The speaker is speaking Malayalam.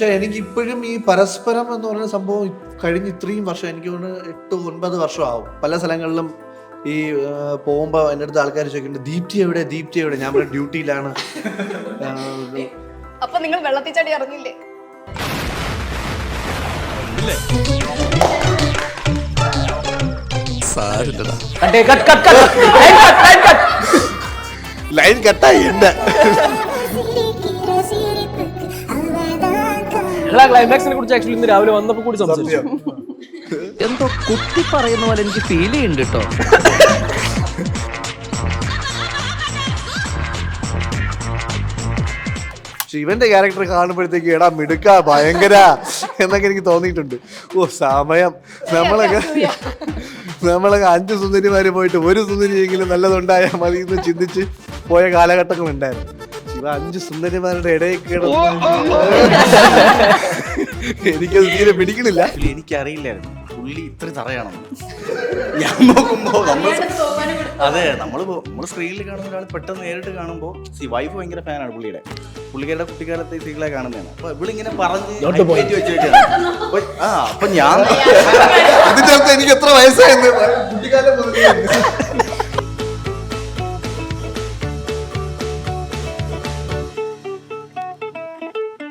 പക്ഷെ എനിക്ക് ഇപ്പോഴും ഈ പരസ്പരം എന്ന് പറയുന്ന സംഭവം കഴിഞ്ഞ ഇത്രയും വർഷം, എനിക്ക് തോന്നുന്നു 8-9 വർഷം ആവും. പല സ്ഥലങ്ങളിലും ഈ പോകുമ്പോ എൻ്റെ അടുത്ത് ആൾക്കാർ ചോദിക്കുന്നുണ്ട്, ദീപ്തി എവിടെ? ഞാൻ ഇവിടെ ഡ്യൂട്ടിയിലാണ്. അപ്പൊ നിങ്ങൾ വെള്ളത്തിൽ ചാടി ഇറങ്ങില്ലേ? ലൈൻ കട്ടായി ഉണ്ട്. ക്ലൈമാക്സിനെ കുറിച്ച് ആക്ച്വലി ഇന്ന് രാവിലെ വന്നപ്പോ കൂടി സംസാരിച്ചു. എന്തോ കുത്തി പറയുന്ന പോലെ എനിക്ക് ഫീൽ ചെയ്യുന്നുണ്ട് കേട്ടോ. ശിവന്റെ ക്യാരക്ടർ കാണുമ്പോഴത്തേക്ക് എടാ മിടുക്ക ഭയങ്കര എന്നൊക്കെ എനിക്ക് തോന്നിയിട്ടുണ്ട്. സമയം നമ്മളൊക്കെ 5 സുന്ദരിമാര് പോയിട്ട് ഒരു സുന്ദരിയെങ്കിലും നല്ലതുണ്ടായാൽ മതി എന്ന് ചിന്തിച്ച് പോയ കാലഘട്ടങ്ങളുണ്ടായിരുന്നു. ശിവ 5 സുന്ദരിമാരുടെ ഇടയിൽ കിടന്ന് എനിക്കത് തീരെ പിടിക്കണില്ല. എനിക്കറിയില്ലായിരുന്നു പുള്ളി ഇത്ര തറയാണെന്ന്. ഞാൻ നോക്കുമ്പോ നമ്മള് സ്ക്രീനിൽ കാണുന്ന ഒരാൾ പെട്ടെന്ന് നേരിട്ട് കാണുമ്പോൾ വൈഫ് ഭയങ്കര ഫാനാണ് പുള്ളിക്കാരുടെ കുട്ടിക്കാലത്തെ സീകളെ കാണുന്നതാണ്. അപ്പൊ ഇവളിങ്ങനെ പറഞ്ഞ് വെച്ചിട്ടാണ്. അപ്പൊ ഞാൻ അതിന്റെ അർത്ഥം എനിക്ക് എത്ര വയസ്സായെന്ന് കുട്ടിക്കാലം